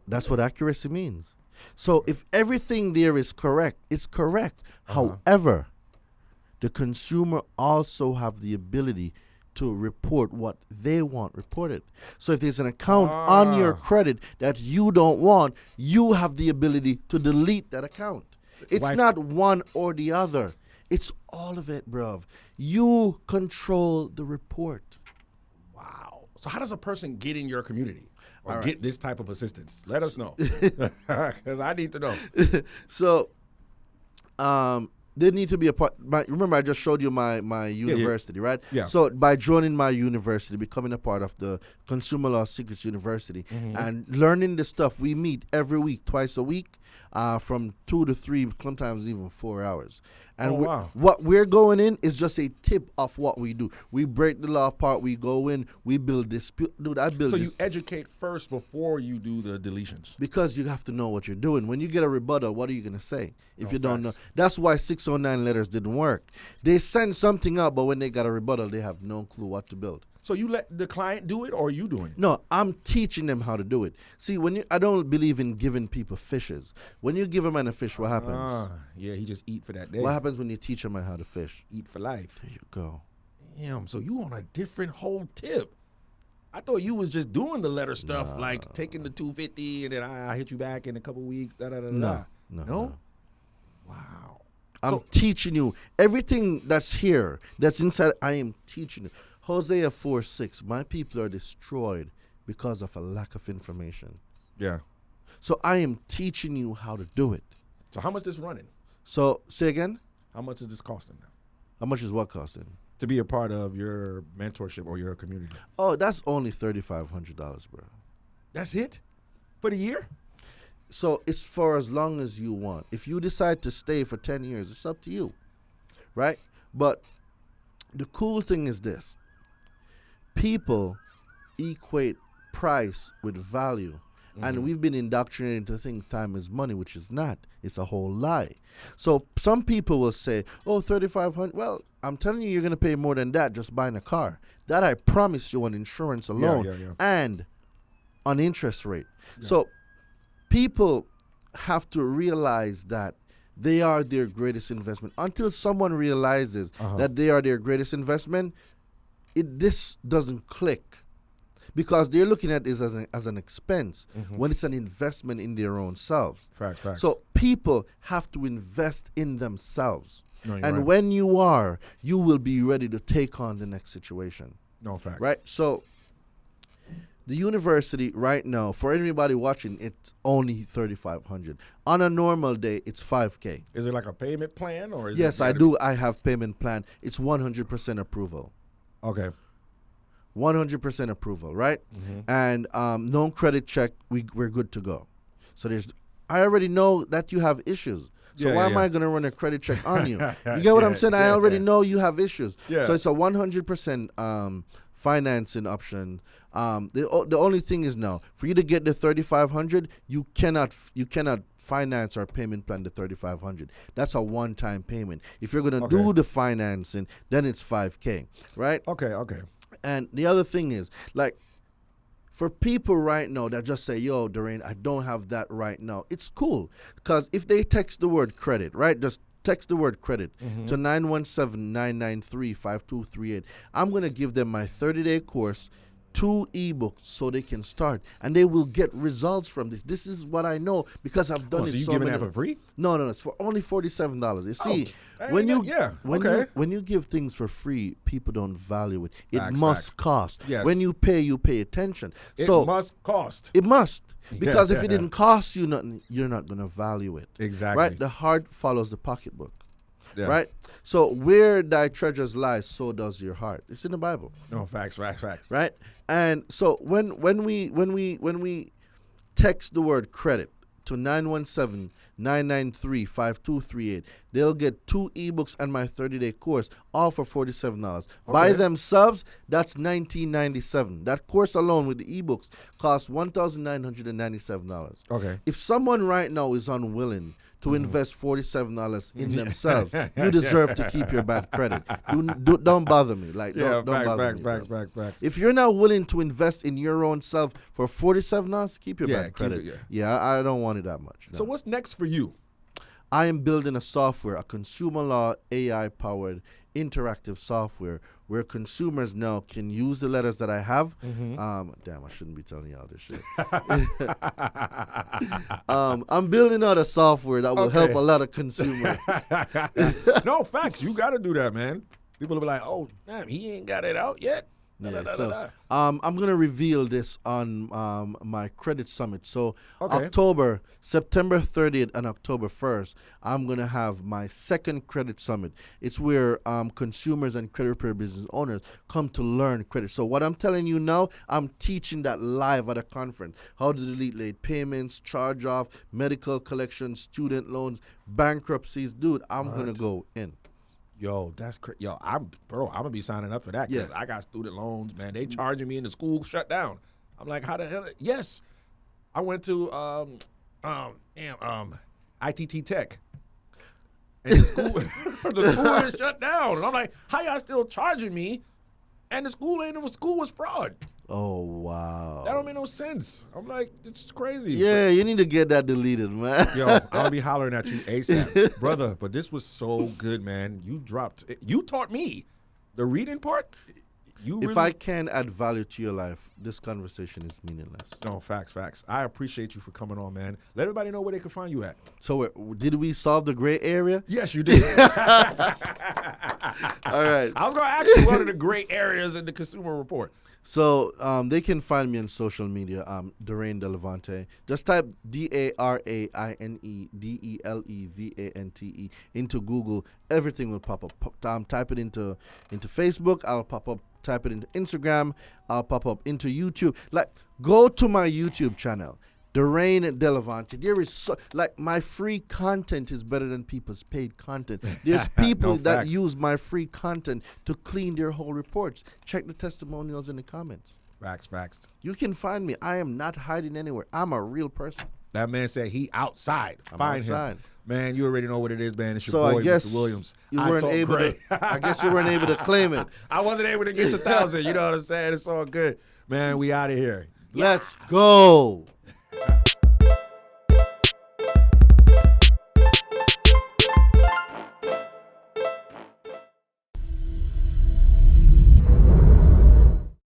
That's what accuracy means. So if everything there is correct, it's correct. However, the consumer also have the ability to report what they want reported. So if there's an account on your credit that you don't want, you have the ability to delete that account. It's not one or the other. It's all of it, bruv. You control the report. Wow. So how does a person get in your community or get this type of assistance? Let us know. Because I need to know. So they need to be a part. Remember, I just showed you my university, right? Yeah. So by joining my university, becoming a part of the Consumer Law Secrets University, and learning the stuff, we meet every week, twice a week, from 2 to 3, sometimes even 4 hours. And what we're going in is just a tip of what we do. We break the law apart. We go in. We build dispute. Dude, I build. So this. you educate first before you do the deletions. Because you have to know what you're doing. When you get a rebuttal, what are you going to say if you don't know? facts. That's why 609 letters didn't work. They send something out, but when they got a rebuttal, they have no clue what to build. So you let the client do it, or are you doing it? No, I'm teaching them how to do it. See, I don't believe in giving people fishes. When you give a man a fish, what happens? Yeah, he just eat for that day. What happens when you teach a man how to fish? Eat for life. There you go. Damn, so you on a different whole tip. I thought you was just doing the letter stuff, like taking the $250 and then I hit you back in a couple weeks. No. Wow. I'm teaching you everything that's here, that's inside. I am teaching you. Hosea 4:6. My people are destroyed because of a lack of information. Yeah. So I am teaching you how to do it. So how much is this running? So say again. How much is this costing now? How much is what costing? To be a part of your mentorship or your community. Oh, that's only $3,500, bro. That's it? For the year? So it's for as long as you want. If you decide to stay for 10 years, it's up to you, right? But the cool thing is this. People equate price with value. And we've been indoctrinated to think time is money, which is not. It's a whole lie. So some people will say, oh, $3,500. Well, I'm telling you, you're going to pay more than that just buying a car. That I promise you on insurance alone and on interest rate. Yeah. So people have to realize that they are their greatest investment. Until someone realizes that they are their greatest investment, this doesn't click. Because they're looking at this as an expense when it's an investment in their own selves. Facts. So people have to invest in themselves. No, and right. when you are, you will be ready to take on the next situation. No, facts. Right? So the university right now, for anybody watching, it's only $3,500. On a normal day, it's $5,000. Is it like a payment plan? Or is yes, I do. I have payment plan. It's 100% approval. Okay. 100% approval, right? And no credit check, we're good to go. So I already know that you have issues. So why am I going to run a credit check on you? You get what I'm saying? I already know you have issues. Yeah. So it's a 100% financing option. The only thing is now, for you to get the $3,500, you cannot finance our payment plan the $3,500. That's a one-time payment. If you're going to do the financing, then it's $5,000, right? Okay. And the other thing is, like, for people right now that just say, yo, Daraine, I don't have that right now, it's cool. Because if they text the word credit, right, just text the word credit to 917-993-5238, I'm going to give them my 30-day course, 2 ebooks so they can start, and they will get results from this. This is what I know because I've done it. So you giving that for free? No, it's for only $47. You see, when you give things for free, people don't value it. It must cost. Yes. When you pay attention. It must cost. It must, because if it didn't cost you nothing, you're not going to value it. Exactly. Right? The heart follows the pocketbook. Yeah. Right? So where thy treasures lie, so does your heart. It's in the Bible. No, facts. Right? And so when we text the word credit to 917-993-5238, they'll get 2 ebooks and my 30-day course, all for $47. By themselves, that's $1,997. That course alone with the ebooks costs $1,997. Okay. If someone right now is unwilling to invest $47 in themselves, you deserve to keep your bad credit. Don't bother me. Like, don't bother me. Facts. If you're not willing to invest in your own self for $47, keep your bad credit. I don't want it that much. No. So what's next for you? I am building a software, a consumer law AI-powered interactive software where consumers now can use the letters that I have. Damn, I shouldn't be telling y'all this shit. I'm building out a software that will help a lot of consumers. No, facts. You got to do that, man. People will be like, oh, damn, he ain't got it out yet. Yeah, so I'm gonna reveal this on my credit summit. So September 30th and October 1st, I'm gonna have my second credit summit. It's where consumers and credit repair business owners come to learn credit. So what I'm telling you now, I'm teaching that live at a conference. How to delete late payments, charge off, medical collections, student loans, bankruptcies. Dude, I'm gonna go in. Yo, that's yo. I'm gonna be signing up for that because I got student loans, man. They charging me and the school shut down. I'm like, how the hell? Yes, I went to ITT Tech, and the school is shut down. And I'm like, how y'all still charging me? And the school was fraud. Oh, wow. That don't make no sense. I'm like, it's crazy. Yeah, you need to get that deleted, man. Yo, I'm going to be hollering at you ASAP. Brother, but this was so good, man. You taught me the reading part. If I can add value to your life, this conversation is meaningless. No, facts. I appreciate you for coming on, man. Let everybody know where they can find you at. So did we solve the gray area? Yes, you did. All right. I was going to ask you one of the gray areas in the Consumer Report. So they can find me on social media, Daraine Delevante. Just type DARAINE DELEVANTE into Google. Everything will pop up. Type it into Facebook. I'll pop up. Type it into Instagram. I'll pop up into YouTube. Like, go to my YouTube channel, Daraine Delevante. There is my free content is better than people's paid content. There's people that use my free content to clean their whole reports. Check the testimonials in the comments. Facts. You can find me. I am not hiding anywhere. I'm a real person. That man said he outside. Find him. Man, you already know what it is, man. It's your boy, Mr. Williams. I guess you weren't able to claim it. I wasn't able to get the 1,000. You know what I'm saying? It's all good. Man, we out of here. Let's go.